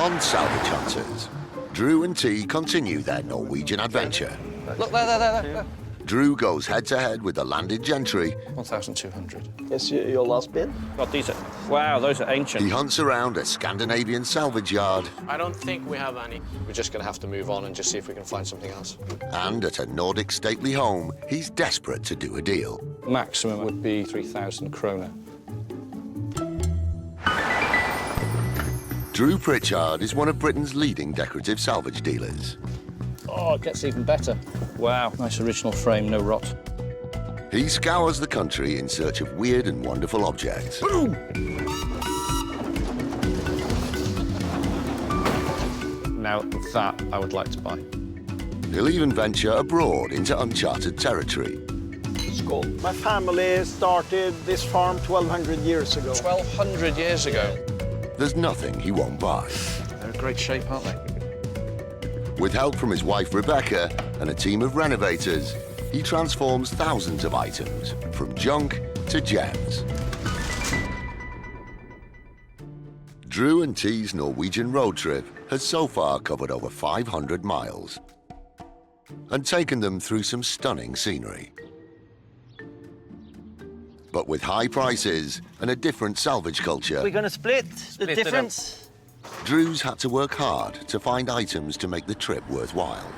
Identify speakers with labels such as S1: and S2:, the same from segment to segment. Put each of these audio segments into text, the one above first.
S1: On Salvage Hunters, Drew and T continue their Norwegian adventure.
S2: Look, there.
S1: Drew goes head-to-head with the landed gentry.
S2: 1,200.
S3: Is your last bid?
S2: God, these are... Wow, those are ancient.
S1: He hunts around a Scandinavian salvage yard.
S4: I don't think we have any.
S2: We're just going to have to move on and just see if we can find something else.
S1: And at a Nordic stately home, he's desperate to do a deal.
S2: Maximum would be 3,000 kroner.
S1: Drew Pritchard is one of Britain's leading decorative salvage dealers.
S2: Oh, it gets even better. Wow, nice original frame, no rot.
S1: He scours the country in search of weird and wonderful objects.
S2: Boom! Now, that I would like to buy.
S1: He'll even venture abroad into uncharted territory.
S3: Skål. My family started this farm 1,200 years ago.
S2: 1,200 years ago.
S1: There's nothing he won't buy.
S2: They're in great shape, aren't they?
S1: With help from his wife Rebecca and a team of renovators, he transforms thousands of items, from junk to gems. Drew and T's Norwegian road trip has so far covered over 500 miles and taken them through some stunning scenery. But with high prices and a different salvage culture,
S3: We're gonna split the
S2: it up.
S3: difference.
S1: Drew's had to work hard to find items to make the trip worthwhile.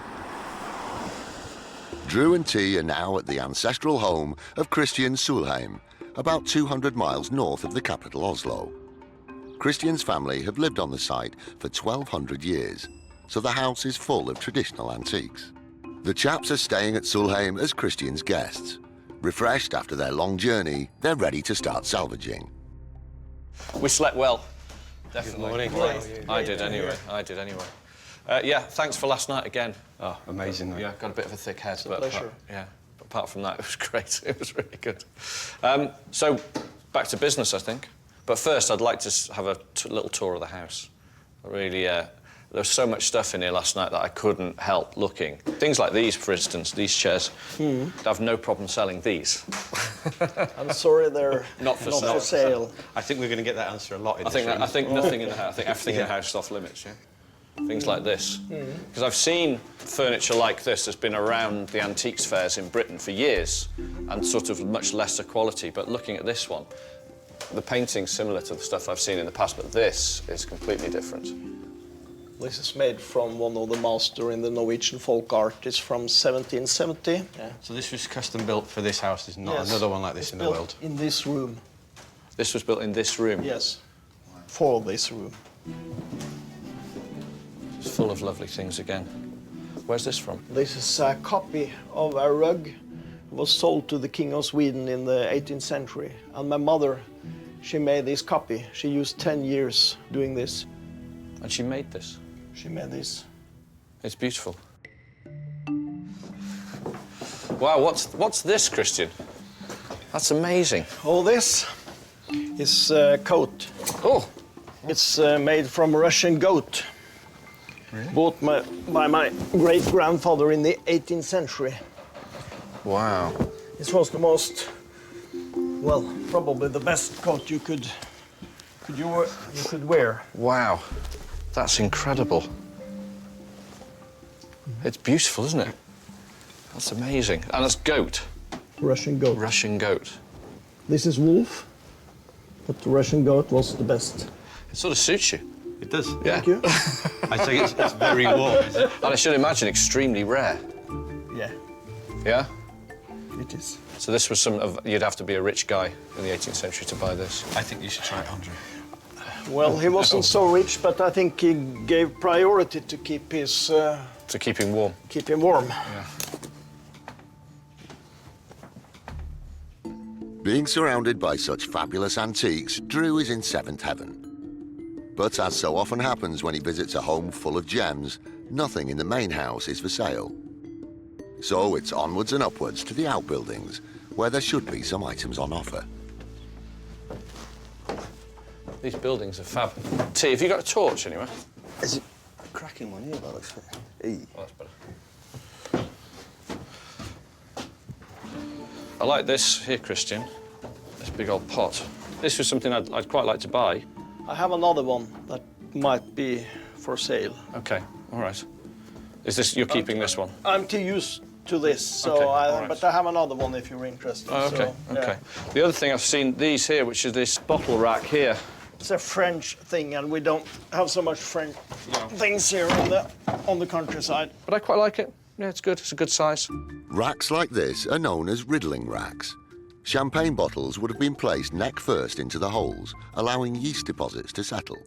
S1: Drew and T are now at the ancestral home of Christian Sulheim, about 200 miles north of the capital Oslo. Christian's family have lived on the site for 1,200 years, so the house is full of traditional antiques. The chaps are staying at Sulheim as Christian's guests. Refreshed after their long journey, they're ready to start salvaging.
S2: We slept well. Definitely.
S4: Good morning.
S2: I did anyway. Yeah, thanks for last night again.
S5: Oh, amazing.
S2: Yeah, got a bit of a thick head. But
S3: pleasure.
S2: apart from that, it was great. It was really good. So, back to business, I think. But first, I'd like to have a little tour of the house. Really, there was so much stuff in here last night that I couldn't help looking. Things like these, for instance, these chairs. I'd have no problem selling these.
S3: I'm sorry, they're
S2: Not for sale.
S3: sale.
S5: I think we're going to get that answer a lot in
S2: I think
S5: this room.
S2: nothing in the house. I think everything in the house is off limits. Yeah, things like this. Because I've seen furniture like this that's been around the antiques fairs in Britain for years, and sort of much lesser quality. But looking at this one, the painting's similar to the stuff I've seen in the past, but this is completely different.
S3: This is made from one of the master in the Norwegian folk art. It's from 1770. Yeah.
S5: So this was custom built for this house. There's not
S3: Yes.
S5: another one like this
S3: It's
S5: in the
S3: built
S5: world.
S3: in this room.
S2: This was built in this room.
S3: Yes. For this room.
S2: It's full of lovely things again. Where's this from?
S3: This is a copy of a rug. It was sold to the King of Sweden in the 18th century. And my mother, she made this copy. She used 10 years doing this.
S2: And she made this.
S3: She made this.
S2: It's beautiful. Wow, what's this, Christian? That's amazing.
S3: All this is a coat.
S2: Oh,
S3: It's made from Russian goat.
S5: Really?
S3: Bought by my great-grandfather in the 18th century.
S2: wow.
S3: This was the most, well, probably the best coat you could wear.
S2: Wow. That's incredible. It's beautiful, isn't it? That's amazing. And it's goat.
S3: Russian goat.
S2: Russian goat.
S3: This is wolf, but the Russian goat was the best.
S2: It sort of suits you.
S5: It does.
S2: Yeah.
S3: Thank you.
S5: I think it's very warm, isn't it?
S2: And I should imagine extremely rare.
S3: Yeah,
S2: Yeah?
S3: it is.
S2: So this was you'd have to be a rich guy in the 18th century to buy this.
S5: I think you should try it, Andre.
S3: Well, he wasn't so rich, but I think he gave priority to keep his
S2: To keep him warm.
S3: keep him warm.
S2: Yeah.
S1: Being surrounded by such fabulous antiques, Drew is in seventh heaven. But as so often happens when he visits a home full of gems, nothing in the main house is for sale. So it's onwards and upwards to the outbuildings, where there should be some items on offer.
S2: These buildings are fab. T, have you got a torch anywhere?
S6: There's a cracking one here, by the looks of it. Hey.
S2: Oh, that's better. I like this here, Christian. This big old pot. This was something I'd quite like to buy.
S3: I have another one that might be for sale.
S2: Okay, all right. Is this, you're keeping this one?
S3: I'm too used to this, so
S2: Okay, all right.
S3: but I have another one if you're interested.
S2: Oh, okay,
S3: so, yeah.
S2: okay. The other thing I've seen these here, which is this bottle rack here.
S3: It's a French thing, and we don't have so much French things here on the countryside.
S2: But I quite like it. Yeah, it's good. It's a good size.
S1: Racks like this are known as riddling racks. Champagne bottles would have been placed neck first into the holes, allowing yeast deposits to settle.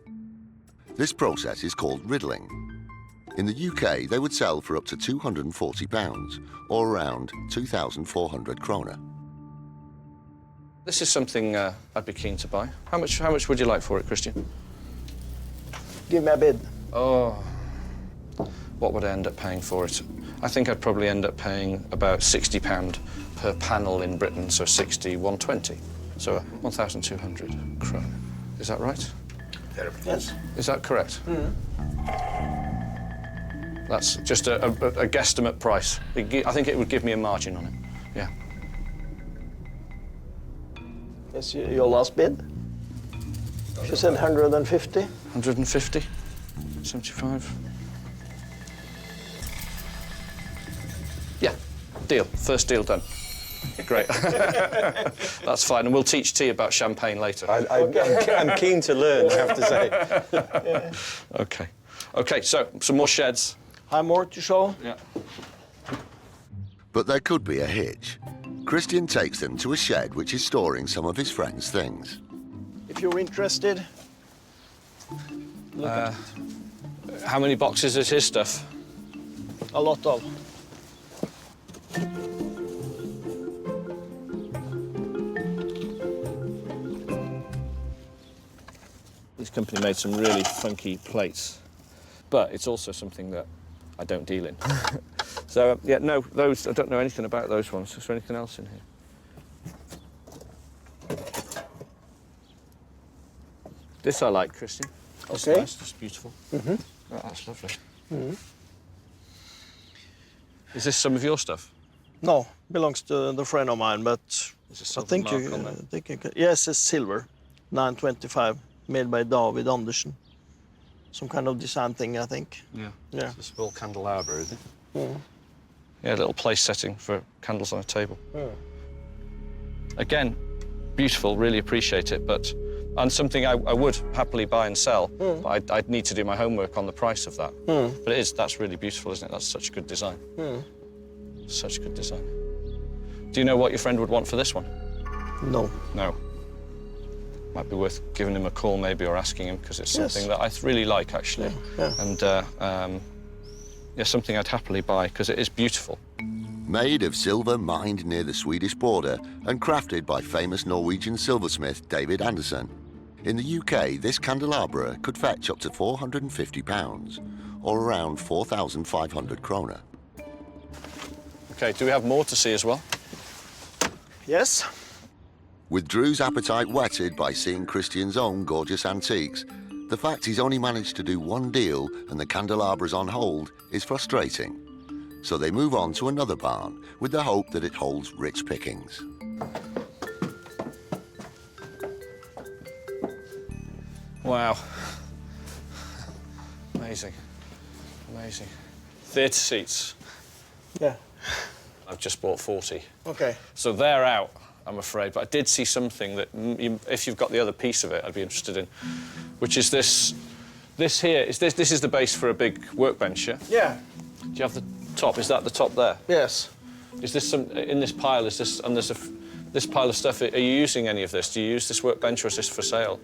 S1: This process is called riddling. In the UK, they would sell for up to £240, or around 2,400 kroner.
S2: This is something I'd be keen to buy. How much would you like for it, Christian?
S3: Give me a bid.
S2: Oh, what would I end up paying for it? I think I'd probably end up paying about £60 per panel in Britain, so 60, 120. So 1,200 kroner. Is that right?
S3: Yes.
S2: Is that correct? That's just a guesstimate price. I think it would give me a margin on it. Yeah.
S3: Is your last bid? She said 150.
S2: 150, 75. Yeah, deal. First deal done. Great. That's fine, and we'll teach T about champagne later.
S6: I'm keen to learn, I have to say.
S2: Okay. Okay, so some more sheds.
S3: Have more to show?
S2: Yeah.
S1: But there could be a hitch. Christian takes them to a shed which is storing some of his friend's things.
S3: If you're interested, look at it.
S2: How many boxes is his stuff?
S3: A lot of.
S2: This company made some really funky plates, but it's also something that I don't deal in. So, yeah, no, those, I don't know anything about those ones. Is there anything else in here? This I like, Christian. That's
S3: Okay.
S2: nice, that's beautiful. Oh, that's lovely. Is this some of your stuff?
S3: No, belongs to the friend of mine, but
S2: Is
S3: I
S2: a silver
S3: think
S2: mark
S3: you,
S2: on there?
S3: I think you can. Yes, it's silver, 925, made by David Andersen. Some kind of design thing, I think.
S2: Yeah.
S3: Yeah.
S5: It's a small candelabra, is it?
S2: Yeah, a little place setting for candles on a table. Again, beautiful, really appreciate it, but and something I would happily buy and sell, but I'd need to do my homework on the price of that. But that's really beautiful, isn't it? That's such good design. Such good design. Do you know what your friend would want for this one?
S3: No.
S2: No. Might be worth giving him a call maybe, or asking him, because it's something that I really like, actually.
S3: Yeah.
S2: And yeah, something I'd happily buy, because it is beautiful.
S1: Made of silver mined near the Swedish border and crafted by famous Norwegian silversmith David Andersen. In the UK, this candelabra could fetch up to £450, or around 4,500 kroner.
S2: Okay, do we have more to see as well?
S3: Yes.
S1: With Drew's appetite whetted by seeing Christian's own gorgeous antiques, the fact he's only managed to do one deal and the candelabra's on hold is frustrating. So they move on to another barn with the hope that it holds rich pickings.
S2: Wow. Amazing. Amazing. Theatre seats.
S3: Yeah.
S2: I've just bought 40.
S3: Okay.
S2: So they're out, I'm afraid. But I did see something that, if you've got the other piece of it, I'd be interested in, which is this. This here, this is the base for a big workbench, yeah?
S3: Yeah.
S2: Do you have the top? Is that the top there?
S3: Yes.
S2: Is this in this pile, is this, and there's this pile of stuff, are you using any of this? Do you use this workbench, or is this for sale?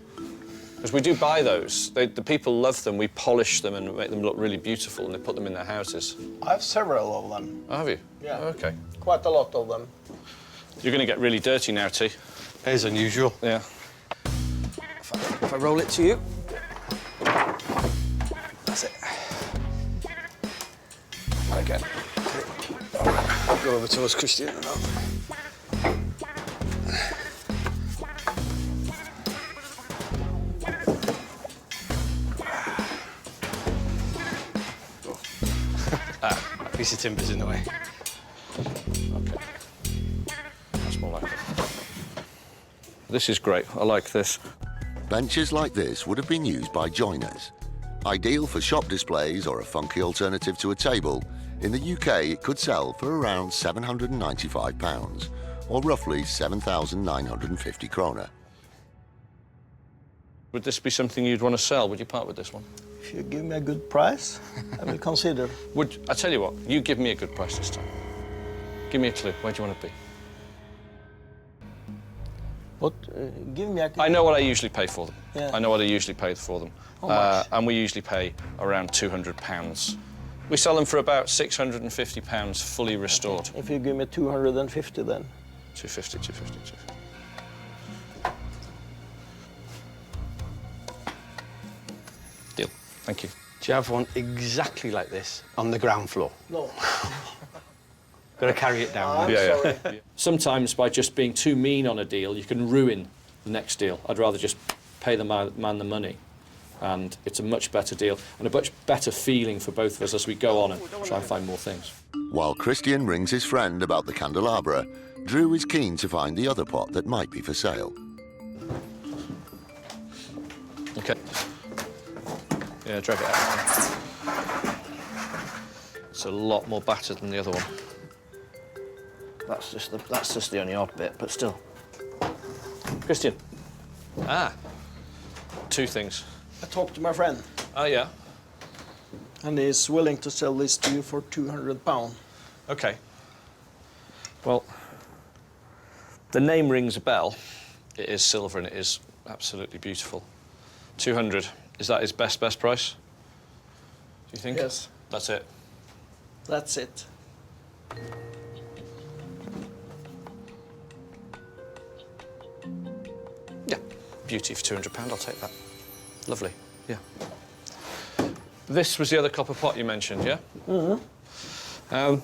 S2: Because we do buy those. The people love them. We polish them and make them look really beautiful, and they put them in their houses.
S3: I have several of them.
S2: Oh, have you?
S3: Yeah.
S2: Oh, okay.
S3: Quite a lot of them.
S2: You're going to get really dirty now, T.
S5: As unusual.
S2: Yeah.
S6: If I roll it to you. That's it.
S2: Again.
S6: Go over towards Christian and I'll...
S5: Piece of timber's in the way.
S2: Okay. That's more like it. This is great. I like this.
S1: Benches like this would have been used by joiners. Ideal for shop displays or a funky alternative to a table, in the UK it could sell for around £795, or roughly 7,950 kroner.
S2: Would this be something you'd want to sell? Would you part with this one?
S3: If you give me a good price, I will consider.
S2: I tell you what, you give me a good price this time. Give me a clue. Where do you want to be?
S3: What? Give me a...
S2: I know what I usually pay for them.
S3: Yeah.
S2: I know what I usually pay for them.
S3: How much?
S2: And we usually pay around £200. We sell them for about £650 fully restored.
S3: If you give me 250 then.
S2: 250, 250, 250. Deal. Thank you.
S5: Do you have one exactly like this on the ground floor?
S3: No.
S5: Got to carry it down.
S3: I'm
S2: Yeah,
S3: sorry.
S2: yeah. Sometimes by just being too mean on a deal, you can ruin the next deal. I'd rather just pay the man the money. And it's a much better deal and a much better feeling for both of us as we go on and try and find more things.
S1: While Christian rings his friend about the candelabra, Drew is keen to find the other pot that might be for sale.
S2: Okay. Yeah, drag it out. It's a lot more battered than the other one.
S3: That's just the only odd bit, but still.
S2: Christian. Ah. Two things.
S3: I talked to my friend,
S2: Oh, yeah.
S3: and he's willing to sell this to you for £200.
S2: Okay. Well, the name rings a bell. It is silver and it is absolutely beautiful. 200. Is that his best price? Do you think?
S3: Yes.
S2: That's it.
S3: That's it.
S2: Yeah. Beauty for £200. I'll take that. Lovely. Yeah. This was the other copper pot you mentioned, yeah? Mm-hmm.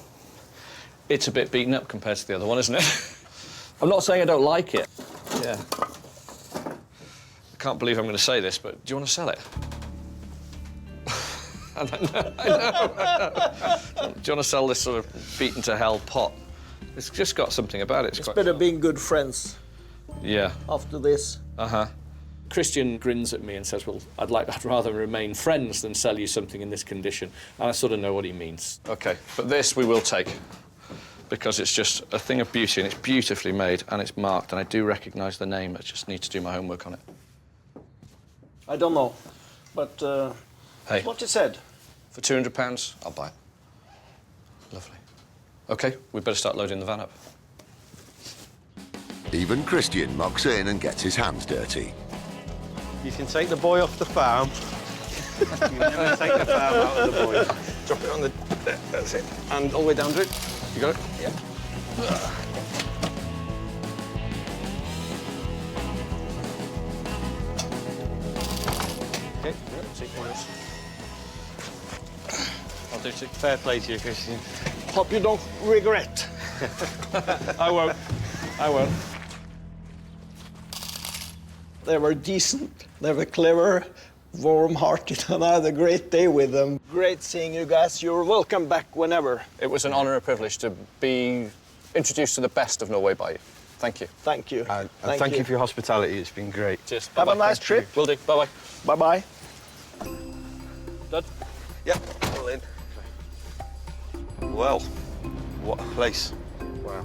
S2: It's a bit beaten up compared to the other one, isn't it? I'm not saying I don't like it. Yeah. I can't believe I'm going to say this, but do you want to sell it? I know. Do you want to sell this sort of beaten to hell pot? It's just got something about it.
S3: It's better being good friends
S2: Yeah.
S3: after this.
S2: Uh-huh. Christian grins at me and says, well, I'd rather remain friends than sell you something in this condition. And I sort of know what he means. OK, but this we will take, because it's just a thing of beauty and it's beautifully made and it's marked and I do recognise the name. I just need to do my homework on it.
S3: I don't know, but
S2: Hey,
S3: what you said.
S2: for £200, I'll buy it. Lovely. OK, we'd better start loading the van up.
S1: Even Christian mucks in and gets his hands dirty.
S6: You can take the boy off the farm. You never take the farm out of the boy. Drop it on the... There, that's it. And all the way down to it. You got it?
S3: Yeah.
S2: OK, take one of those. I'll do two.
S6: Fair play to you, Christian.
S3: Hope you don't regret.
S2: I won't. I won't.
S3: They were decent, they were clever, warm-hearted, and I had a great day with them. Great seeing you guys. You're welcome back whenever.
S2: It was an honour and a privilege to be introduced to the best of Norway by you. Thank you.
S3: Thank you.
S6: And thank you for your hospitality. It's been great.
S2: Cheers.
S3: Have
S2: Bye-bye.
S3: a nice trip.
S2: Will do. Bye-bye.
S3: Bye-bye.
S2: Done?
S6: Yep, all in. Well, what a place. Wow.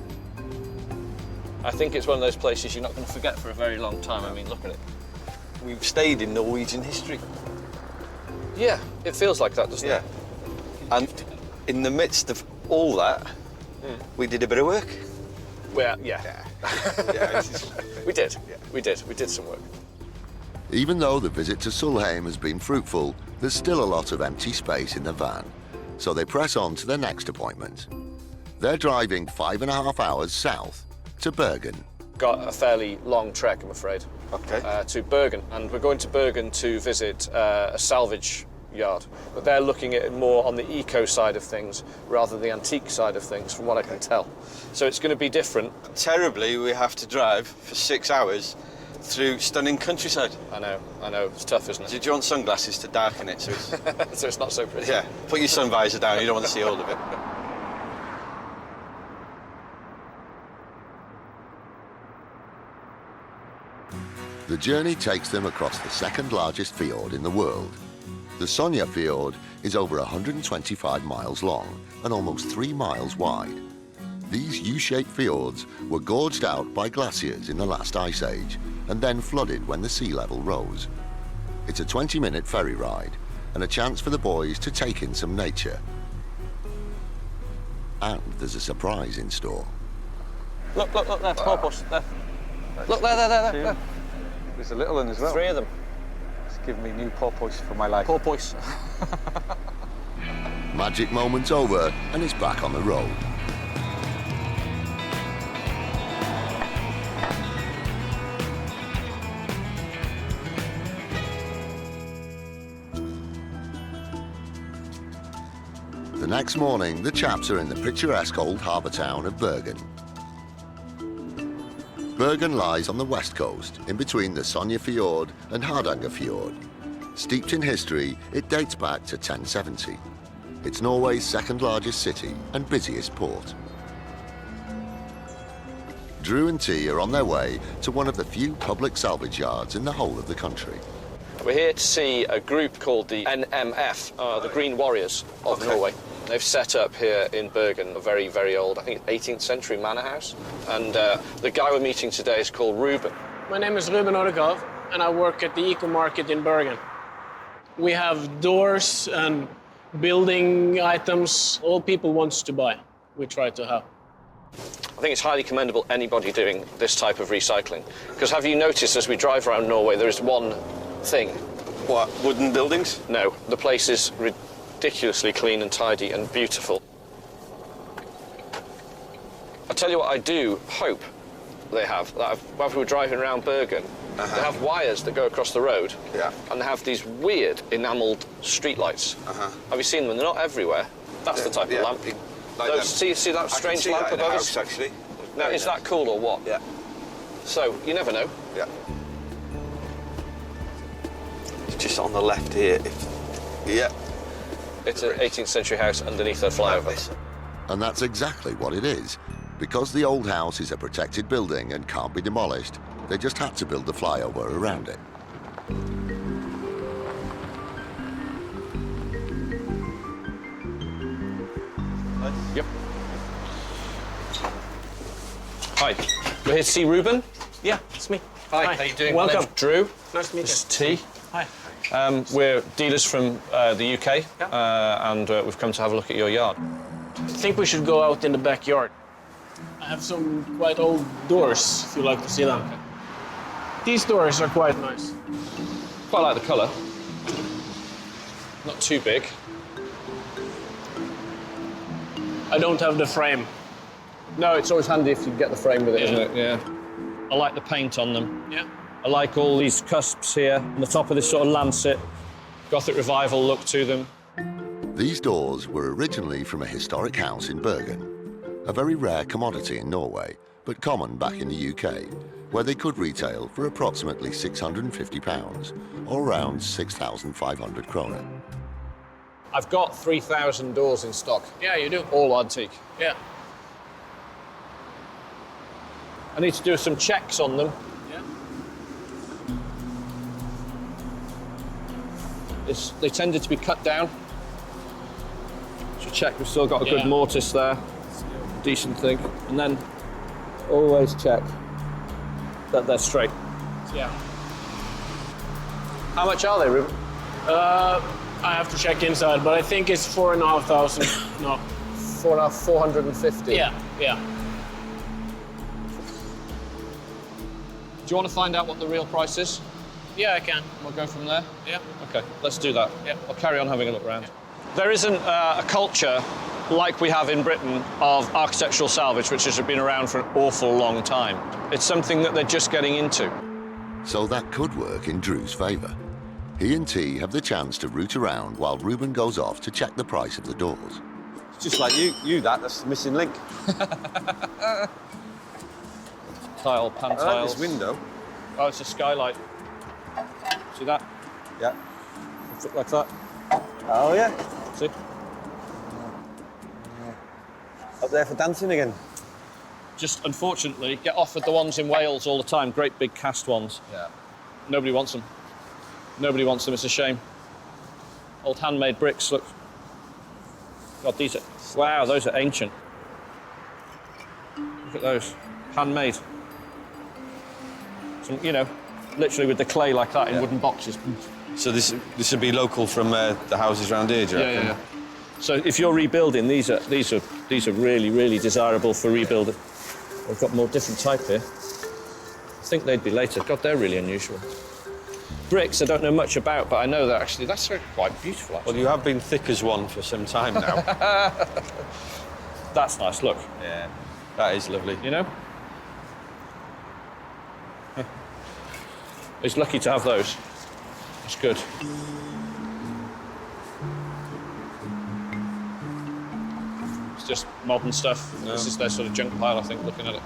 S2: I think it's one of those places you're not going to forget for a very long time. I mean, look at it.
S6: We've stayed in Norwegian history.
S2: Yeah, it feels like that, doesn't
S6: Yeah.
S2: it?
S6: And in the midst of all that, we did a bit of work.
S2: Well, yeah. We did.
S6: Yeah.
S2: We did. We did some work.
S1: Even though the visit to Sulheim has been fruitful, there's still a lot of empty space in the van. So they press on to their next appointment. They're driving 5.5 hours south to Bergen.
S2: Got a fairly long trek, I'm afraid.
S6: Okay.
S2: To Bergen, and we're going to Bergen to visit a salvage yard. But they're looking at it more on the eco side of things rather than the antique side of things, from what I can tell. So it's going to be different.
S6: Terribly, we have to drive for 6 hours through stunning countryside.
S2: I know. It's tough, isn't it?
S6: Did you want sunglasses to darken it so it's...
S2: So it's not so pretty.
S6: Yeah, put your sun visor down, you don't want to see all of it.
S1: The journey takes them across the second largest fjord in the world. The Sonja Fjord is over 125 miles long and almost 3 miles wide. These U-shaped fjords were gorged out by glaciers in the last ice age and then flooded when the sea level rose. It's a 20-minute ferry ride and a chance for the boys to take in some nature. And there's a surprise in store.
S2: Look, there, porpoise, there. Look, there.
S6: There's a little one as well.
S2: 3 of them.
S6: It's given me new porpoise for my life.
S2: Porpoise.
S1: Magic moment's over and it's back on the road. The next morning, the chaps are in the picturesque old harbour town of Bergen. Bergen lies on the west coast, in between the Sonja Fjord and Hardanger Fjord. Steeped in history, it dates back to 1070. It's Norway's second largest city and busiest port. Drew and T are on their way to one of the few public salvage yards in the whole of the country.
S2: We're here to see a group called the NMF, the Green Warriors of Norway. They've set up here in Bergen a very, very old, I think 18th century manor house. And the guy we're meeting today is called Ruben.
S4: My name is Ruben Odegaard, and I work at the Eco Market in Bergen. We have doors and building items, all people wants to buy, we try to have.
S2: I think it's highly commendable anybody doing this type of recycling. Because have you noticed as we drive around Norway, there is one thing.
S6: What, wooden buildings?
S2: No, the place is ridiculously clean and tidy and beautiful. I tell you what I do hope they have, that while we were driving around Bergen, they have wires that go across the road, and they have these weird enamelled streetlights. Have you seen them? They're not everywhere. That's the type of lamp.
S6: Like
S2: see that strange
S6: see
S2: lamp
S6: that in
S2: above
S6: the
S2: us?
S6: house, actually.
S2: Now, is that cool or what?
S6: Yeah.
S2: So, you never know.
S6: Yeah. It's just on the left here. Yeah.
S2: It's an 18th century house underneath a flyover.
S1: And that's exactly what it is. Because the old house is a protected building and can't be demolished, they just had to build the flyover around it.
S2: Yep. Hi. We're here to see Ruben.
S4: Yeah, it's me.
S2: Hi. How you doing?
S4: Welcome.
S2: My name's Drew.
S4: Nice to meet you.
S2: This is T.
S4: Hi.
S2: We're dealers from the UK, and we've come to have a look at your yard.
S4: I think we should go out in the backyard. I have some quite old doors, if you'd like to see them. These doors are quite nice.
S2: Quite like the colour. Not too big.
S4: I don't have the frame.
S2: No, it's always handy if you get the frame with it, isn't it? Yeah. I like the paint on them.
S4: Yeah.
S2: I like all these cusps here on the top of this sort of lancet. Gothic revival look to them.
S1: These doors were originally from a historic house in Bergen, a very rare commodity in Norway, but common back in the UK, where they could retail for approximately £650, or around 6,500 kroner.
S2: I've got 3,000 doors in stock.
S4: Yeah, you do.
S2: All antique.
S4: Yeah.
S2: I need to do some checks on them.
S4: Yeah.
S2: They tended to be cut down. So check we've still got a good mortise there. Decent thing. And then always check that they're straight.
S4: Yeah.
S2: How much are they, Ruben?
S4: I have to check inside, but I think it's 4,500. No.
S2: 450.
S4: Yeah.
S2: Do you want to find out what the real price is?
S4: Yeah, I can.
S2: We'll go from there?
S4: Yeah.
S2: OK, let's do that.
S4: Yeah.
S2: I'll carry on having a look around. Yeah. There isn't a culture like we have in Britain of architectural salvage, which has been around for an awful long time. It's something that they're just getting into.
S1: So that could work in Drew's favour. He and T have the chance to root around while Ruben goes off to check the price of the doors.
S6: It's just like that's the missing link.
S2: Tile, pan
S6: I like
S2: tiles.
S6: this window.
S2: Oh, it's a skylight. See that?
S6: Yeah.
S2: Look like that.
S6: Oh, yeah.
S2: See?
S6: Up there for dancing again.
S2: Just, unfortunately, get offered the ones in Wales all the time, great big cast ones.
S6: Yeah.
S2: Nobody wants them. Nobody wants them, it's a shame. Old handmade bricks, look. God, these are... Wow, those are ancient. Look at those. Handmade. Some, you know, literally with the clay like that in wooden boxes.
S6: So this would be local from the houses around here, do you reckon?
S2: Yeah. So if you're rebuilding, these are really, really desirable for rebuilding. We've got more different type here. I think they'd be later. God, they're really unusual. Bricks I don't know much about, but I know that actually that's quite beautiful. Actually.
S6: Well, you have been thick as one for some time now.
S2: That's nice. Look.
S6: Yeah, that is lovely.
S2: You know. He's lucky to have those. That's good. It's just modern stuff. No. This is their sort of junk pile, I think, looking at it.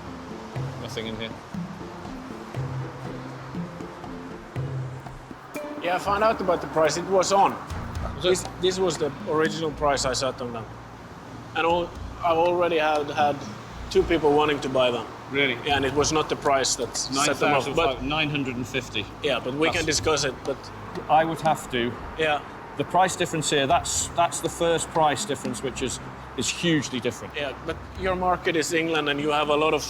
S2: Nothing in here.
S4: Yeah, I found out about the price. It was on. This was the original price I set on them. And I've already had 2 people wanting to buy them.
S2: Really?
S4: Yeah, and it was not the price that set them up. But
S2: 950.
S4: yeah, but we can discuss it. But
S2: I would have to.
S4: yeah,
S2: The price difference here, that's the first price difference, which is hugely different.
S4: yeah. But your market is England, and you have a lot
S2: of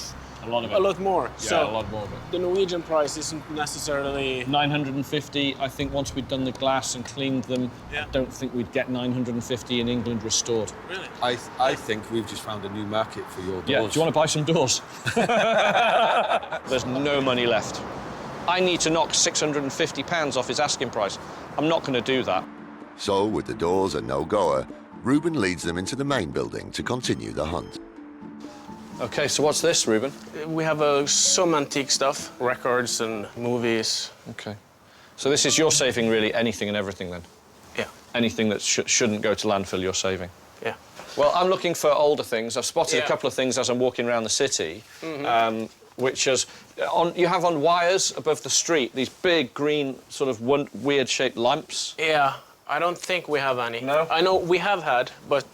S2: it.
S4: a lot more.
S2: Yeah,
S4: So
S2: a lot more of it.
S4: the Norwegian price isn't necessarily.
S2: 950, I think once we'd done the glass and cleaned them,
S4: Yeah.
S2: I don't think we'd get 950 in England restored.
S4: Really?
S6: I think we've just found a new market for your doors.
S2: Yeah, do you want to buy some doors? There's no money left. I need to knock £650 off his asking price. I'm not going to do that.
S1: So, with the doors a no-goer, Reuben leads them into the main building to continue the hunt.
S2: OK, so what's this, Reuben?
S4: We have some antique stuff, records and movies.
S2: OK. So this is you're saving really anything and everything then?
S4: Yeah.
S2: Anything that shouldn't go to landfill, you're saving?
S4: Yeah.
S2: Well, I'm looking for older things. I've spotted
S4: Yeah.
S2: a couple of things as I'm walking around the city, which is you have on wires above the street these big green sort of weird-shaped lamps.
S4: Yeah. I don't think we have any.
S2: No?
S4: I know we have had, but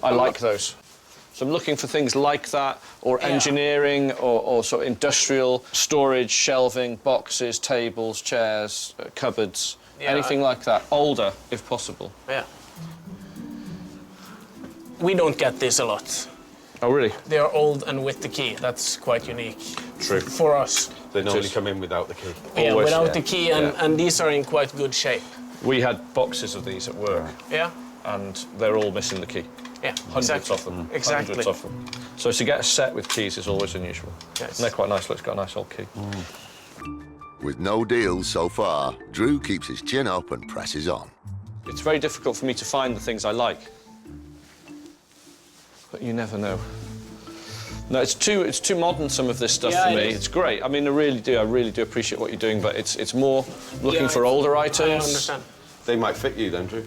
S2: I like those. So I'm looking for things like that, or
S4: Yeah.
S2: engineering, or sort of industrial storage, shelving, boxes, tables, chairs, cupboards,
S4: Yeah,
S2: anything like that. Older, if possible.
S4: yeah. We don't get this a lot.
S2: Oh, really?
S4: They are old and with the key. That's quite unique.
S2: True.
S4: For us.
S6: They normally
S2: Just-
S6: come in without the key.
S4: Yeah,
S2: Always,
S4: without
S2: yeah.
S4: the key, and these are in quite good shape.
S2: We had boxes of these at work,
S4: Yeah?
S2: and they're all missing the key.
S4: Yeah,
S2: Hundreds
S4: exactly.
S2: of them.
S4: Exactly.
S2: Hundreds of them. So to get a set with keys is always unusual.
S4: Yes.
S2: And they're quite nice. Look, it's got a nice old key.
S1: With no deals so far, Drew keeps his chin up and presses on.
S2: It's very difficult for me to find the things I like. But you never know. No, it's too modern, some of this stuff
S4: Yeah,
S2: for
S4: it
S2: me.
S4: is.
S2: It's great. I mean, I really do appreciate what you're doing, but it's more looking
S4: Yeah,
S2: for older items.
S4: I understand.
S6: They might fit you then, Drew.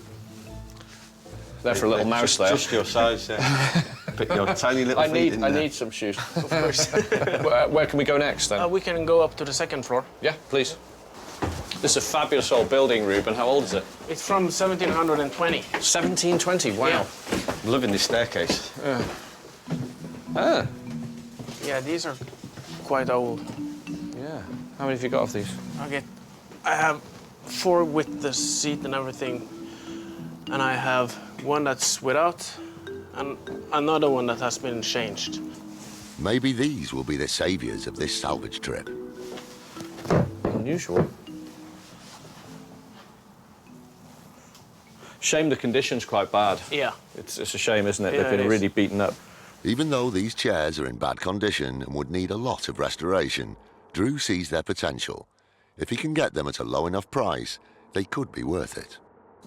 S2: There for a little mouse there.
S6: Just your size, yeah. Put your tiny little feet in there.
S2: I need some shoes.
S4: Of course.
S2: Where can we go next, then?
S4: We can go up to the second floor.
S2: Yeah, please. This is a fabulous old building, Reuben. How old is it?
S4: It's from 1720.
S2: 1720, wow.
S4: Yeah.
S6: I'm loving this staircase.
S2: Ah,
S4: Yeah, these are quite old.
S2: yeah. How many have you got of these?
S4: Okay, I have 4 with the seat and everything, and I have one that's without, and another one that has been changed.
S1: Maybe these will be the saviours of this salvage trip.
S2: Unusual. Shame the condition's quite bad.
S4: Yeah.
S2: It's a shame, isn't it?
S4: Yeah,
S2: They've been
S4: it is.
S2: really beaten up.
S1: Even though these chairs are in bad condition and would need a lot of restoration, Drew sees their potential. If he can get them at a low enough price, they could be worth it.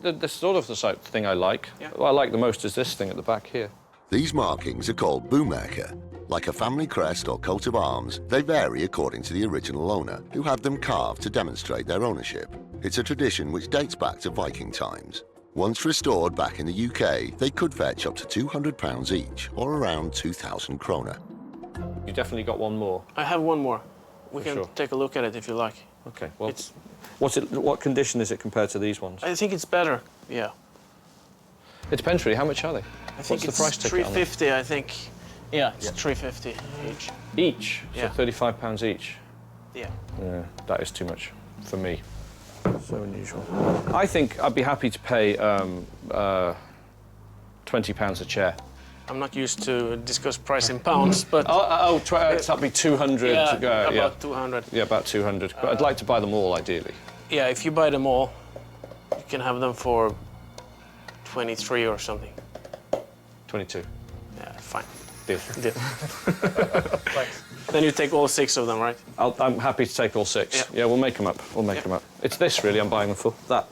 S2: The sort of the sort of thing I like.
S4: Yeah.
S2: What I like the most is this thing at the back here.
S1: These markings are called boomerker. Like a family crest or coat of arms, they vary according to the original owner, who had them carved to demonstrate their ownership. It's a tradition which dates back to Viking times. Once restored back in the UK, they could fetch up to £200 each, or around 2,000 kroner.
S2: You definitely got one more.
S4: I have one more. We can
S2: sure.
S4: take a look at it if you like.
S2: Okay. Well,
S4: It's-
S2: what condition is it compared to these ones?
S4: I think it's better. Yeah.
S2: It depends really. How much are they?
S4: I think
S2: What's the
S4: it's
S2: price ticket on them?
S4: 350. I think. Yeah, it's 350 each.
S2: Each.
S4: Yeah.
S2: So £35 each.
S4: Yeah.
S2: Yeah, that is too much for me. So unusual. I think I'd be happy to pay £20 a chair.
S4: I'm not used to discuss price in pounds, but...
S2: That'd be 200
S4: yeah,
S2: to go.
S4: about 200.
S2: Yeah, about 200. But I'd like to buy them all, ideally.
S4: Yeah, if you buy them all, you can have them for 23 or something.
S2: 22.
S4: Yeah, fine.
S2: Deal.
S4: Deal. Then you take all 6 of them, right?
S2: I'm happy to take all 6. Yeah, we'll make them up. We'll make them up. It's this, really, I'm buying them for. That.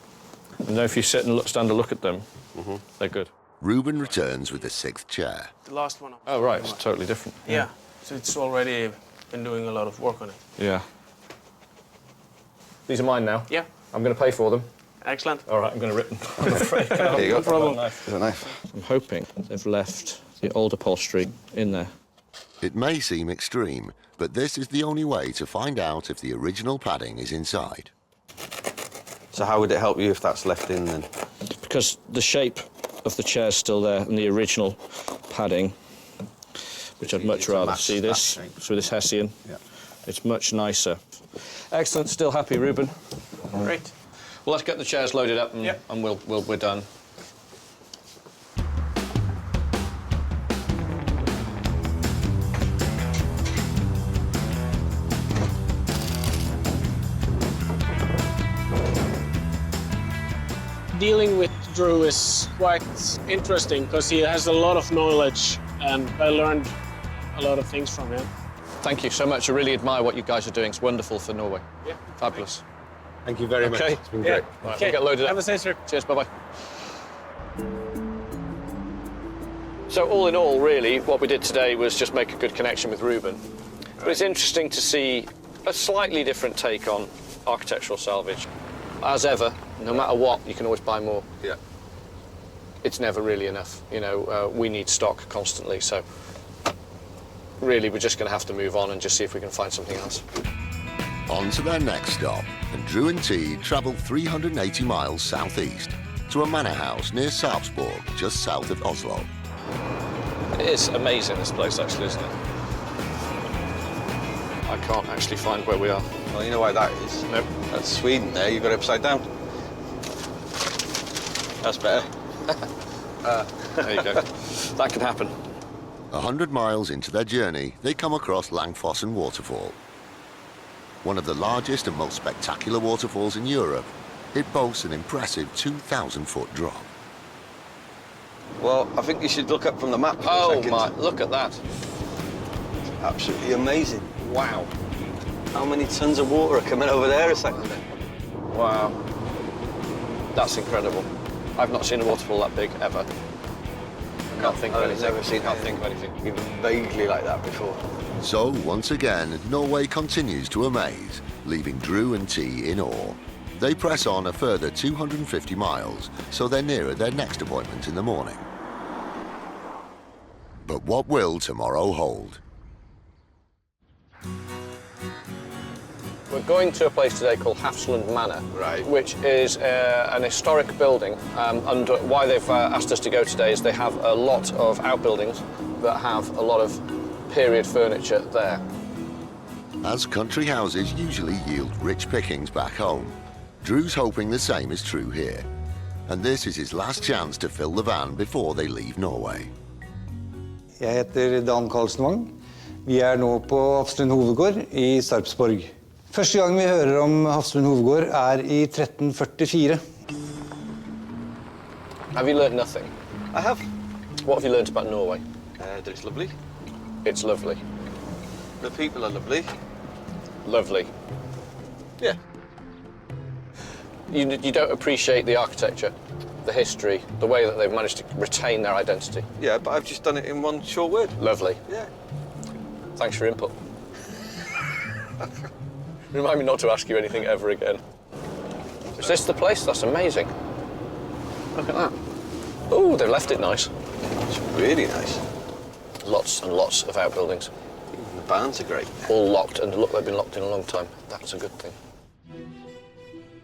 S2: And then if you sit and stand and look at them, they're good.
S1: Reuben returns with the 6th chair.
S4: The last one.
S2: Oh, right, it's totally different.
S4: Yeah, so it's already been doing a lot of work on it.
S2: Yeah. These are mine now.
S4: Yeah.
S2: I'm going to pay for them.
S4: Excellent.
S2: All right, I'm going to rip them. I'm afraid.
S6: There you go.
S4: No problem.
S6: There's a knife.
S2: I'm hoping they've left the old upholstery in there.
S1: It may seem extreme, but this is the only way to find out if the original padding is inside.
S6: So how would it help you if that's left in then?
S2: Because the shape of the chair's still there and the original padding, which I'd much rather see this. So this Hessian, it's much nicer. Excellent, still happy, Reuben.
S4: Great.
S2: Well, let's get the chairs loaded up and, and we're done.
S4: Dealing with Drew is quite interesting because he has a lot of knowledge and I learned a lot of things from him.
S2: Thank you so much. I really admire what you guys are doing. It's wonderful for Norway.
S4: Yeah.
S2: Fabulous.
S6: Thank you very much. It's been great.
S2: Right, we'll get loaded up.
S4: Have a safe trip.
S2: Cheers, bye-bye. So all in all, really, what we did today was just make a good connection with Reuben. But it's interesting to see a slightly different take on architectural salvage. As ever, no matter what, you can always buy more.
S6: Yeah.
S2: It's never really enough. You know, we need stock constantly, so really we're just going to have to move on and just see if we can find something else.
S1: On to their next stop, and Drew and T travel 380 miles southeast to a manor house near Sarpsborg, just south of Oslo.
S2: It is amazing, this place, actually, isn't it? I can't actually find where we are.
S6: Well, you know why that is?
S2: Nope.
S6: That's Sweden there. You've got it upside down. That's better.
S2: There you go. That can happen.
S1: 100 miles into their journey, they come across Langfossen Waterfall. One of the largest and most spectacular waterfalls in Europe, it boasts an impressive 2,000-foot drop.
S6: Well, I think you should look up from the map for a
S2: Oh
S6: second.
S2: my, look at that.
S6: Absolutely amazing.
S2: Wow.
S6: How many tons of water are coming over there a second?
S2: Wow. That's incredible. I've not seen a waterfall that big, ever. Can't think of
S6: I've
S2: anything.
S6: never seen
S2: Can't think of anything.
S6: Even vaguely like that before.
S1: So, once again, Norway continues to amaze, leaving Drew and T in awe. They press on a further 250 miles, so they're nearer their next appointment in the morning. But what will tomorrow hold?
S2: We're going to a place today called Hafslund Manor,
S6: Right.
S2: which is an historic building. And why they've asked us to go today is they have a lot of outbuildings that have a lot of period furniture there.
S1: As country houses usually yield rich pickings back home, Drew's hoping the same is true here. And this is his last chance to fill the van before they leave Norway.
S7: Jeg heter Dan Karlsson. Vi nå på Hafslund hovedgård I Sarpsborg. Første gang vi hører om Hafslund hovedgård I 1344.
S2: Have you learnt nothing?
S6: I have.
S2: What have you learnt about Norway?
S6: That it's lovely.
S2: It's lovely.
S6: The people are lovely.
S2: Lovely.
S6: Yeah.
S2: You don't appreciate the architecture, the history, the way that they've managed to retain their identity.
S6: Yeah, but I've just done it in one short word.
S2: Lovely.
S6: Yeah.
S2: Thanks for your input. Remind me not to ask you anything ever again. Is this the place? That's amazing. Look at that. Oh, they've left it nice.
S6: It's really nice.
S2: Lots and lots of outbuildings.
S6: The barns are great.
S2: All locked, and look, they've been locked in a long time. That's a good thing.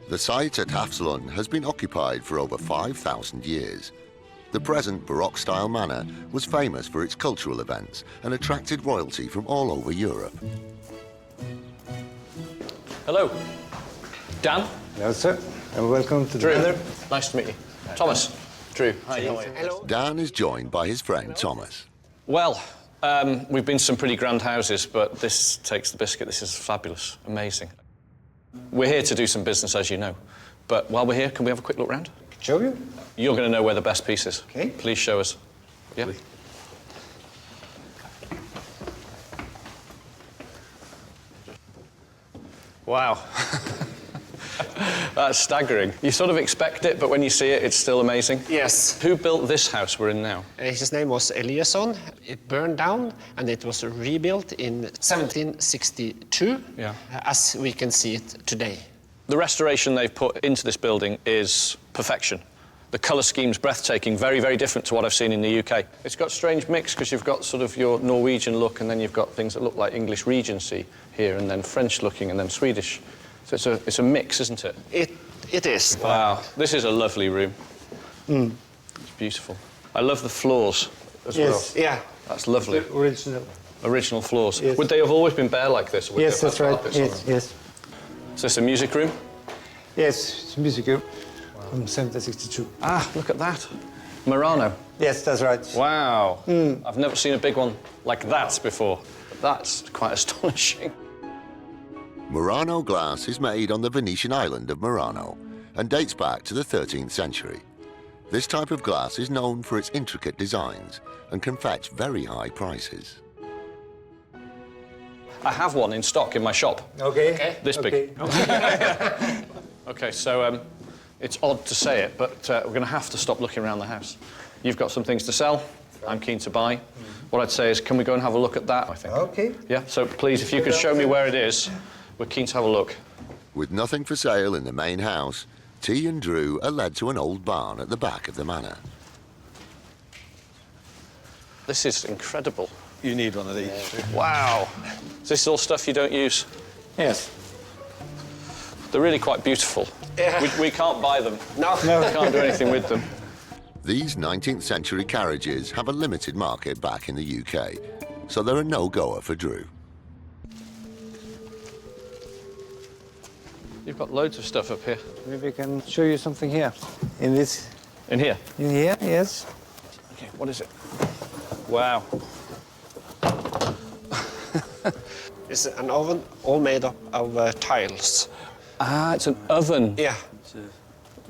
S1: The site at Hafslund has been occupied for over 5,000 years. The present Baroque-style manor was famous for its cultural events and attracted royalty from all over Europe.
S2: Hello. Dan?
S7: Hello, sir, and welcome to the
S2: Drew,
S7: manor.
S2: nice to meet you. Thomas. Drew, hi. How are you?
S3: Hello.
S1: Dan is joined by his friend Thomas.
S2: Well, we've been to some pretty grand houses, but this takes the biscuit. This is fabulous, amazing. We're here to do some business, as you know. But while we're here, can we have a quick look round?
S7: Show you?
S2: You're going to know where the best piece is.
S7: Okay.
S2: Please show us. Yeah. Wow. That's staggering. You sort of expect it, but when you see it, it's still amazing.
S8: Yes.
S2: Who built this house we're in now?
S8: His name was Eliasson. It burned down and it was rebuilt in 1762,
S2: Yeah.
S8: as we can see it today.
S2: The restoration they've put into this building is perfection. The colour scheme's breathtaking, very, very different to what I've seen in the UK. It's got a strange mix because you've got sort of your Norwegian look and then you've got things that look like English Regency here and then French looking and then Swedish. So it's a mix, isn't it?
S8: It is.
S2: Wow, this is a lovely room. It's beautiful. I love the floors as well.
S8: Yeah.
S2: That's lovely.
S7: Original.
S2: Original floors.
S7: Yes.
S2: Would they have always been bare like this? Or would
S7: Yes,
S2: they
S7: that's
S2: have had
S7: right.
S2: carpets on
S7: Yes,
S2: them?
S7: yes.
S2: Is this a music room?
S7: Yes, it's a music room from 1762.
S2: Ah, look at that. Murano.
S7: Yes, that's right.
S2: Wow. I've never seen a big one like that before. That's quite astonishing.
S1: Murano glass is made on the Venetian island of Murano and dates back to the 13th century. This type of glass is known for its intricate designs and can fetch very high prices.
S2: I have one in stock in my shop.
S7: Okay.
S2: This big. Okay, so it's odd to say it, but we're going to have to stop looking around the house. You've got some things to sell. I'm keen to buy. What I'd say is, can we go and have a look at that, I think?
S7: Okay.
S2: Yeah, so please, if you could show me where it is, we're keen to have a look.
S1: With nothing for sale in the main house, T and Drew are led to an old barn at the back of the manor.
S2: This is incredible.
S6: You need one of these.
S2: Wow. Is this all stuff you don't use?
S7: Yes.
S2: They're really quite beautiful.
S8: Yeah.
S2: We can't buy them.
S8: No.
S2: We can't do anything with them.
S1: These 19th century carriages have a limited market back in the UK, so they're a no-goer for Drew.
S2: You've got loads of stuff up here.
S7: Maybe I can show you something here. In this.
S2: In here?
S7: In here, yes.
S2: Okay, what is it? Wow.
S8: It's an oven all made up of tiles.
S2: Ah, it's an oven.
S8: Yeah.
S6: It's a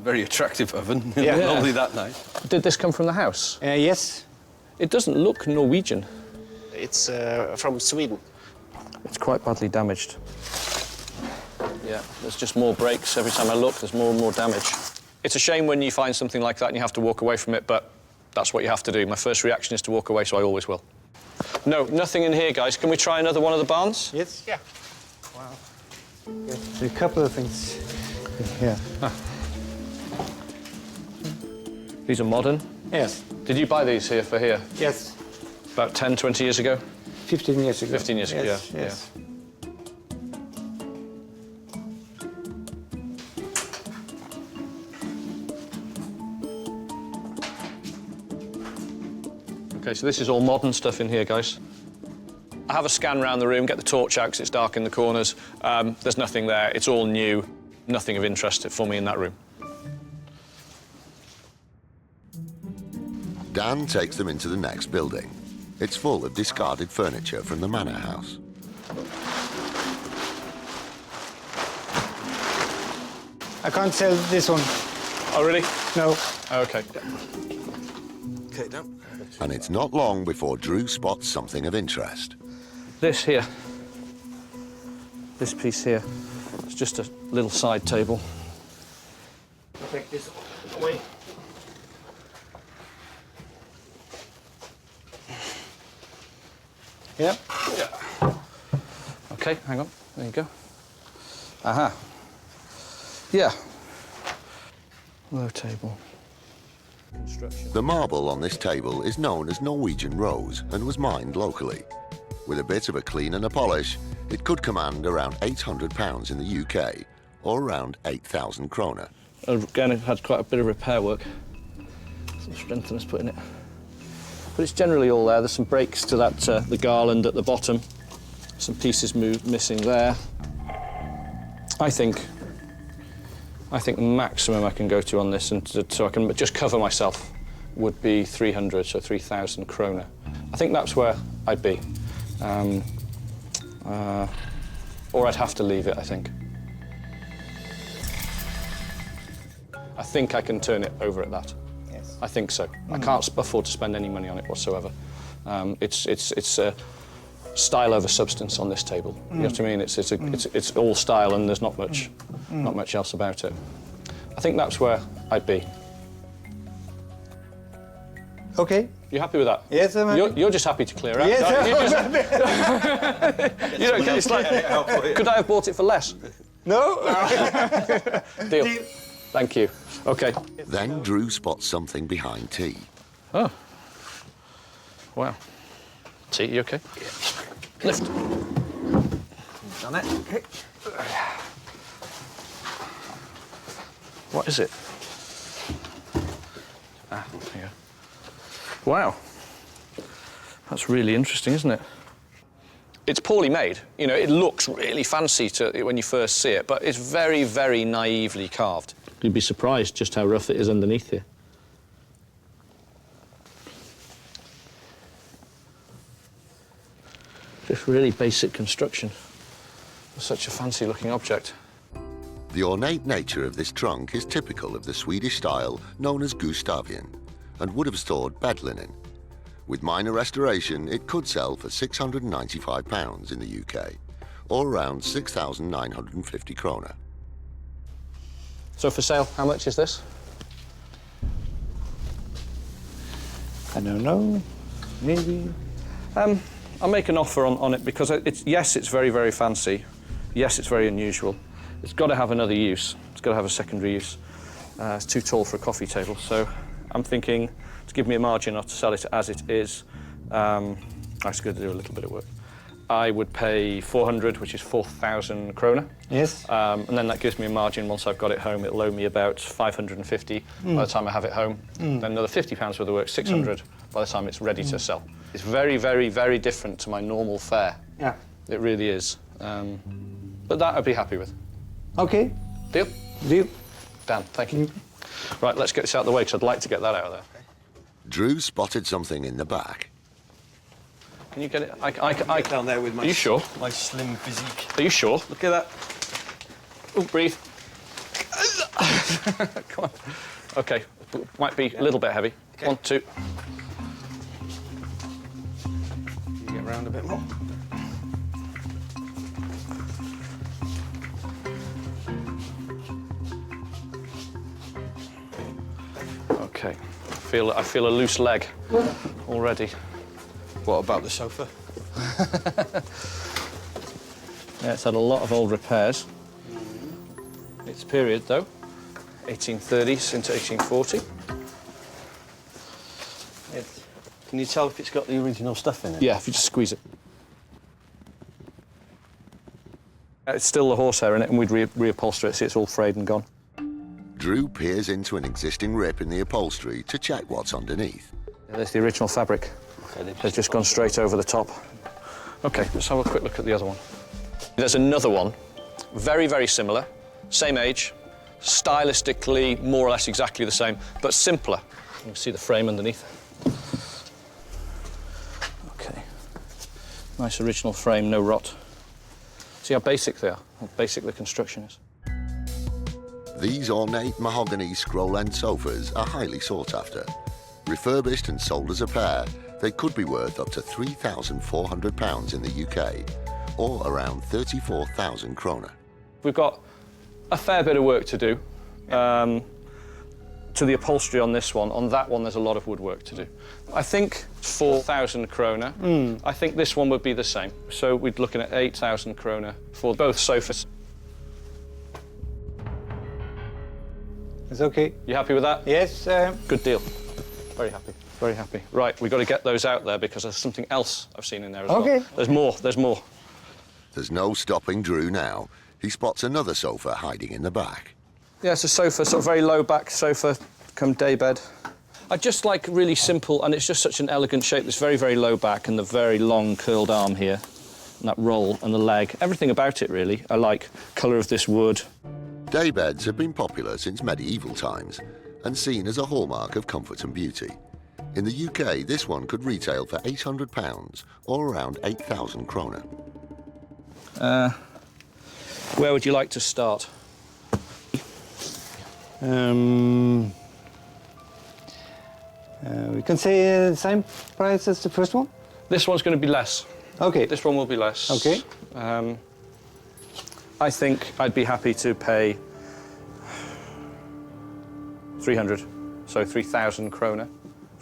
S6: very attractive oven.
S8: Yeah.
S6: Normally that nice.
S2: Did this come from the house?
S7: Yes.
S2: It doesn't look Norwegian.
S8: It's from Sweden.
S2: It's quite badly damaged. Yeah, there's just more breaks. Every time I look, there's more and more damage. It's a shame when you find something like that and you have to walk away from it, but that's what you have to do. My first reaction is to walk away, so I always will. No, nothing in here, guys. Can we try another one of the barns?
S7: Yes.
S8: Yeah.
S7: Okay. A couple of things. Yeah.
S2: These are modern.
S7: Yes.
S2: Did you buy these here for here?
S7: Yes.
S2: About 10, 20 years ago?
S7: 15 years ago.
S2: 15 years ago,
S7: Yes,
S2: yeah,
S7: yes.
S2: Okay, so this is all modern stuff in here, guys. I have a scan around the room, get the torch out because it's dark in the corners. There's nothing there. It's all new. Nothing of interest for me in that room.
S1: Dan takes them into the next building. It's full of discarded furniture from the manor house.
S7: I can't sell this one.
S2: Oh, really?
S7: No.
S2: Okay.
S6: Okay, down.
S1: And it's not long before Drew spots something of interest.
S2: This here. This piece here. It's just a little side table.
S8: Take this away.
S7: Yeah.
S2: Okay, hang on. There you go. Aha. Yeah. Low table. Construction.
S1: The marble on this table is known as Norwegian rose and was mined locally. With a bit of a clean and a polish, it could command around £800 in the UK, or around 8,000 kroner.
S2: Again, it had quite a bit of repair work. Some strengtheners put in it. But it's generally all there. There's some breaks to that, the garland at the bottom. Some pieces missing there. I think I think the maximum I can go to on this, and so I can just cover myself, would be 300, so 3,000 kroner. I think that's where I'd be. Or I'd have to leave it, I think. I think I can turn it over at that.
S7: Yes.
S2: I think so. I can't afford to spend any money on it whatsoever. It's style over substance on this table. You know what I mean? It's all style, and there's not much else about it. I think that's where I'd be.
S7: Okay.
S2: You happy with that?
S7: Yes, I'm happy.
S2: You're just happy to clear out.
S7: Yes,
S2: You don't get, it's like, could I have bought it for less?
S7: No.
S2: Deal. Thank you. Okay.
S1: Then Drew spots something behind T.
S2: Oh. Wow. T, you okay? Yeah. Lift.
S5: Done it. Okay.
S2: What is it? Ah, there you go. Wow. That's really interesting, isn't it? It's poorly made. You know, it looks really fancy when you first see it, but it's very, very naively carved. You'd be surprised just how rough it is underneath here. Just really basic construction for such a fancy-looking object.
S1: The ornate nature of this trunk is typical of the Swedish style known as Gustavian, and would have stored bed linen. With minor restoration, it could sell for £695 in the UK, or around 6,950 kroner.
S2: So for sale, how much is this?
S7: I don't know. Maybe.
S2: I'll make an offer on it because yes, it's very, very fancy. Yes, it's very unusual. It's got to have another use. It's got to have a secondary use. It's too tall for a coffee table, so I'm thinking to give me a margin or to sell it as it is. I was going to do a little bit of work. I would pay 400, which is 4,000 kroner.
S7: Yes.
S2: And then that gives me a margin. Once I've got it home, it'll owe me about 550 by the time I have it home. Then another £50 worth of work, 600 by the time it's ready to sell. It's very, very, very different to my normal fare.
S7: Yeah.
S2: It really is. But that I'd be happy with.
S7: Okay.
S2: Deal?
S7: Deal.
S2: Dan, thank you. Right, let's get this out of the way, because I'd like to get that out of there.
S1: Drew spotted something in the back.
S2: Can you get it? I
S6: Down there with my...
S2: Are you sure?
S6: My slim physique.
S2: Are you sure?
S6: Look at that.
S2: Oh, breathe. Come on. OK, might be a little bit heavy.
S6: Okay.
S2: 1, 2.
S6: You get round a bit more.
S2: OK. I feel a loose leg already.
S6: What about the sofa?
S2: Yeah, it's had a lot of old repairs. Its period, though, 1830s into 1840.
S6: Can you tell if it's got the original stuff in it?
S2: Yeah, if you just squeeze it. It's still the horsehair in it, and we'd reupholster it, see it's all frayed and gone.
S1: Drew peers into an existing rip in the upholstery to check what's underneath.
S2: Yeah, there's the original fabric.
S6: Okay,
S2: They've just gone straight over the top. OK, let's have a quick look at the other one. There's another one, very, very similar, same age, stylistically more or less exactly the same, but simpler. You can see the frame underneath. OK. Nice original frame, no rot. See how basic they are, how basic the construction is.
S1: These ornate mahogany scroll-end sofas are highly sought after. Refurbished and sold as a pair, they could be worth up to £3,400 in the UK, or around 34,000 kroner.
S2: We've got a fair bit of work to do to the upholstery on this one. On that one, there's a lot of woodwork to do. I think 4,000 kroner. I think this one would be the same. So we're looking at 8,000 kroner for both sofas.
S7: It's okay.
S2: You happy with that?
S7: Yes.
S2: Good deal. Very happy. Very happy. Right, we've got to get those out there because there's something else I've seen in there as well. There's more. There's more.
S1: There's no stopping Drew now. He spots another sofa hiding in the back.
S2: Yeah, it's a sofa, sort of very low back sofa, come day bed. I just like really simple, and it's just such an elegant shape. This very, very low back and the very long curled arm here, and that roll and the leg. Everything about it, really. I like colour of this wood.
S1: Daybeds have been popular since medieval times and seen as a hallmark of comfort and beauty. In the UK, this one could retail for £800 or around 8,000 kroner.
S2: Where would you like to start?
S7: We can say the same price as the first one?
S2: This one's going to be less.
S7: Okay.
S2: This one will be less.
S7: Okay.
S2: I think I'd be happy to pay 300, so 3,000 kroner.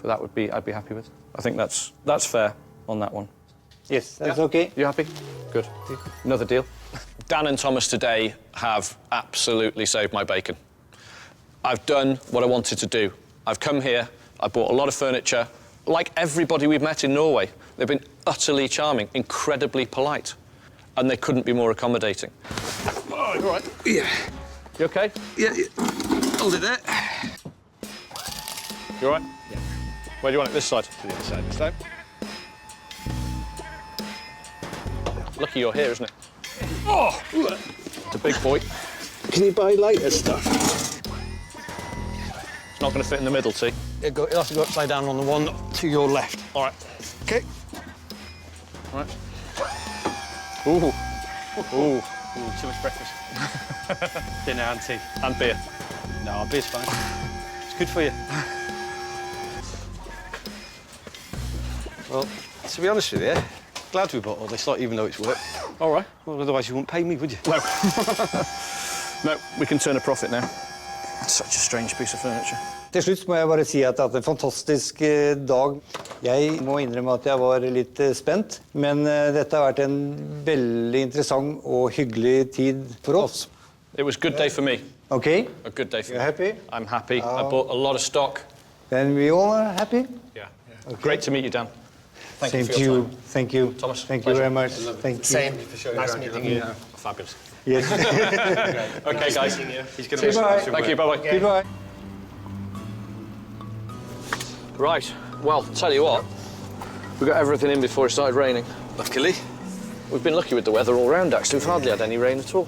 S2: So that would be, I'd be happy with. I think that's fair on that one.
S7: Yes, that's okay.
S2: You happy? Good. Another deal. Dan and Thomas today have absolutely saved my bacon. I've done what I wanted to do. I've come here, I bought a lot of furniture. Like everybody we've met in Norway, they've been utterly charming, incredibly polite, and they couldn't be more accommodating.
S6: Oh, you all right?
S2: Yeah. You okay?
S6: Yeah, yeah. Hold it there.
S2: You all right? Yeah. Where do you want it? This side?
S6: To the other side this time.
S2: Lucky you're here, isn't it? Oh! It's a big boy.
S6: Can you buy lighter stuff?
S2: It's not going to fit in the middle, see?
S6: You'll have to go upside down on the one to your left.
S2: All right.
S6: OK.
S2: All right. Ooh. Ooh.
S6: Ooh, too much breakfast. Dinner and tea.
S2: And beer.
S6: No, beer's fine. It's good for you. Well, to be honest with you, glad we bought all this lot, even though it's work.
S2: All right.
S6: Well, otherwise you wouldn't pay me, would you?
S2: No. No, we can turn a profit now. It's such a strange piece of furniture.
S7: Til slutt må jeg bare si at det har vært en fantastisk dag. Jeg må innrømme at jeg var litt spent, men dette har vært en veldig interessant og hyggelig tid for oss.
S2: It was a good day for me.
S7: Okay?
S2: A good day for
S7: You're
S2: me.
S7: happy?
S2: I'm happy. I bought a lot of stock.
S7: Then we all are happy?
S2: Yeah.
S7: Okay.
S2: Great to meet you, Dan. Thank
S7: Same
S2: you for
S7: to
S2: your
S7: you.
S2: time.
S7: Thank you.
S2: Thomas,
S7: Thank you
S2: pleasure.
S7: very much. Thank you.
S8: Same. Nice meeting you.
S2: Fabulous.
S7: Yes.
S2: Okay, guys.
S6: He's going
S7: to Bye.
S2: Thank you. Bye-bye.
S7: Goodbye.
S2: Right. Well, tell you what, we got everything in before it started raining.
S6: Luckily.
S2: We've been lucky with the weather all round, actually. We've hardly had any rain at all.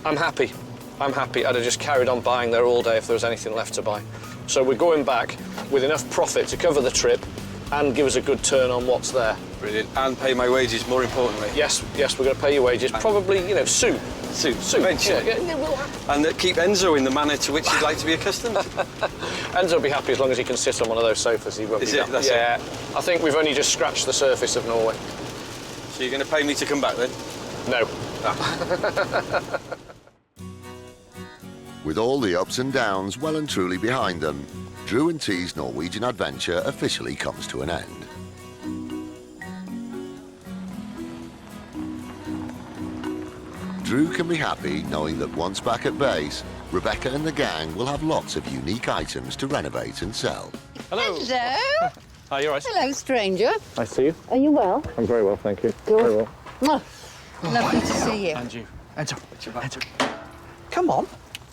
S2: I'm happy. I'm happy. I'd have just carried on buying there all day if there was anything left to buy. So we're going back with enough profit to cover the trip and give us a good turn on what's there.
S6: Brilliant. And pay my wages, more importantly.
S2: Yes, yes, we're going to pay your wages. Probably, you know, soon.
S6: Soon.
S2: Soon.
S6: Eventually.
S2: Yeah, we'll have...
S6: And keep Enzo in the manner to which he'd like to be accustomed.
S2: Enzo will be happy as long as he can sit on one of those sofas. He won't
S6: Is
S2: be
S6: it? That's
S2: yeah,
S6: it?
S2: I think we've only just scratched the surface of Norway.
S6: So you're going to pay me to come back then?
S2: No.
S1: With all the ups and downs well and truly behind them, Drew and T's Norwegian adventure officially comes to an end. Drew can be happy knowing that once back at base, Rebecca and the gang will have lots of unique items to renovate and sell.
S2: Hello.
S9: Hello.
S2: Hi, you all right?
S9: Hello, stranger.
S2: Nice to see you.
S9: Are you well?
S2: I'm very well, thank you.
S9: Good.
S2: Very well.
S9: Oh, lovely to see you.
S2: And you. Enzo. Enzo.
S9: Come on.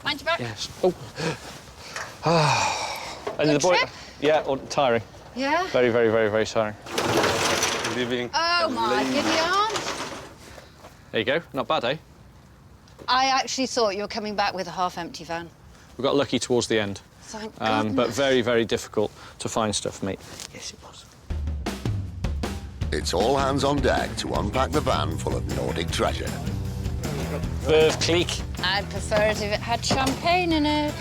S9: Mind your back.
S2: Yes. Oh. And the boy.
S9: trip?
S2: Yeah, tiring.
S9: Yeah?
S2: Very, very, very, very tiring.
S6: Living.
S9: Oh, my giddy aunt.
S2: There you go. Not bad, eh?
S9: I actually thought you were coming back with a half-empty van.
S2: We got lucky towards the end.
S9: Thank goodness.
S2: But very, very difficult to find stuff, mate. Yes, it was.
S1: It's all hands on deck to unpack the van full of Nordic treasure.
S2: Breathtaking.
S9: I'd prefer it if it had champagne in it.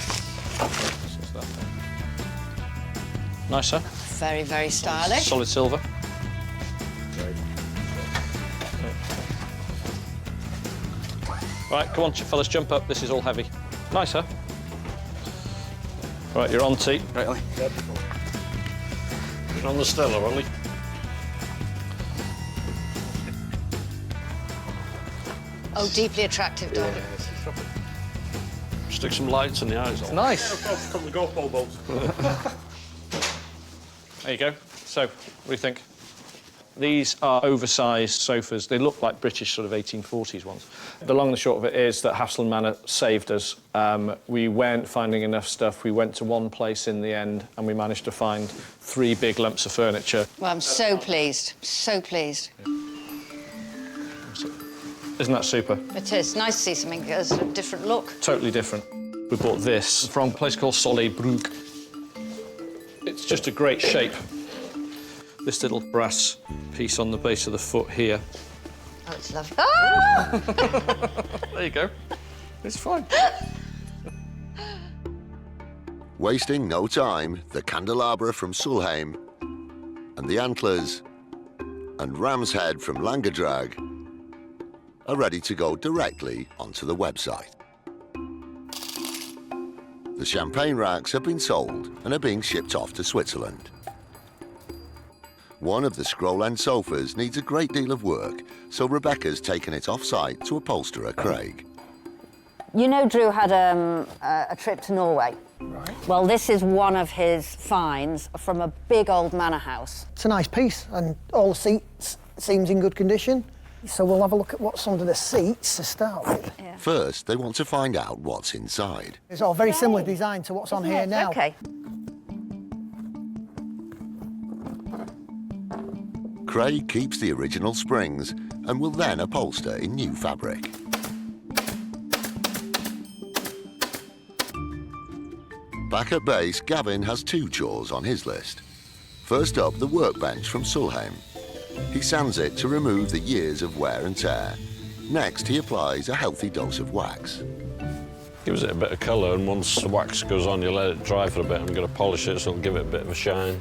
S2: Nice, sir.
S9: Very, very stylish.
S2: Solid silver. Right, come on, fellas, jump up. This is all heavy. Nice, huh? Right, you're on, T.
S6: Right, Ollie.
S2: Yep. You're on the Stella, Ollie.
S9: Oh, deeply attractive dog.
S2: Stick some lights in the eyes. It's nice.
S6: Come the GoPro boat.
S2: There you go. So, what do you think? These are oversized sofas. They look like British sort of 1840s ones. The long and the short of it is that Hafslund Manor saved us. We weren't finding enough stuff. We went to one place in the end and we managed to find 3 big lumps of furniture.
S9: Well, I'm so pleased. So pleased.
S2: Isn't that super?
S9: It is nice to see something that has a different look.
S2: Totally different. We bought this from a place called Solheim. It's just a great shape. This little brass piece on the base of the foot here.
S9: Oh, it's lovely. Ah!
S2: There you go. It's fine.
S1: Wasting no time, the candelabra from Sulheim and the antlers and ram's head from Langedrag are ready to go directly onto the website. The champagne racks have been sold and are being shipped off to Switzerland. One of the scroll-end sofas needs a great deal of work, so Rebecca's taken it off-site to upholsterer Craig.
S9: You know Drew had a trip to Norway. Right. Well, this is one of his finds from a big old manor house.
S10: It's a nice piece, and all the seats seems in good condition. So we'll have a look at what's under the seats to start with.
S9: Yeah.
S1: First, they want to find out what's inside.
S10: It's all very similar design to what's on here now.
S9: OK.
S1: Craig keeps the original springs and will then upholster in new fabric. Back at base, Gavin has two chores on his list. First up, the workbench from Sulheim. He sands it to remove the years of wear and tear. Next, he applies a healthy dose of wax.
S6: Gives it a bit of colour, and once the wax goes on, you let it dry for a bit. I'm going to polish it, so it'll give it a bit of a shine.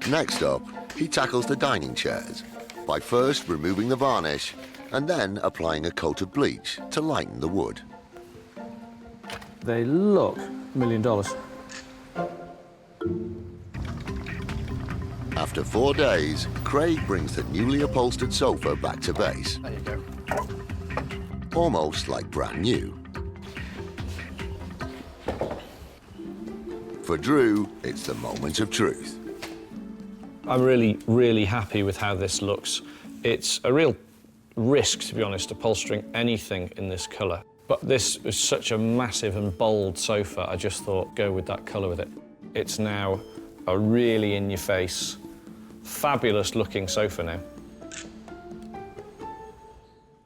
S1: Next up, he tackles the dining chairs by first removing the varnish and then applying a coat of bleach to lighten the wood.
S2: They look $1 million.
S1: After 4 days, Craig brings the newly upholstered sofa back to base.
S10: There you go.
S1: Almost like brand new. For Drew, it's the moment of truth.
S2: I'm really, really happy with how this looks. It's a real risk, to be honest, upholstering anything in this colour. But this is such a massive and bold sofa, I just thought, go with that colour with it. It's now a really in-your-face, fabulous-looking sofa now.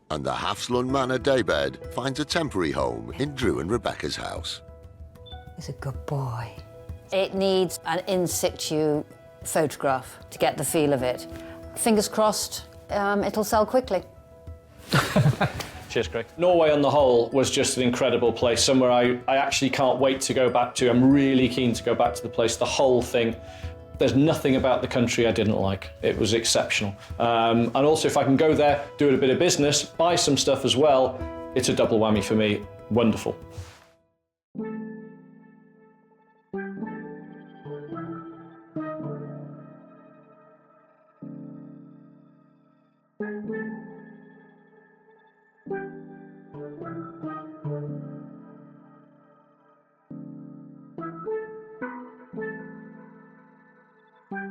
S1: And the Hafslund Manor daybed finds a temporary home in Drew and Rebecca's house.
S9: He's a good boy. It needs an in-situ photograph to get the feel of it. Fingers crossed, it'll sell quickly.
S2: Cheers, Craig. Norway on the whole was just an incredible place, somewhere I actually can't wait to go back to. I'm really keen to go back to the place, the whole thing. There's nothing about the country I didn't like. It was exceptional. And also, if I can go there, do a bit of business, buy some stuff as well, it's a double whammy for me. Wonderful.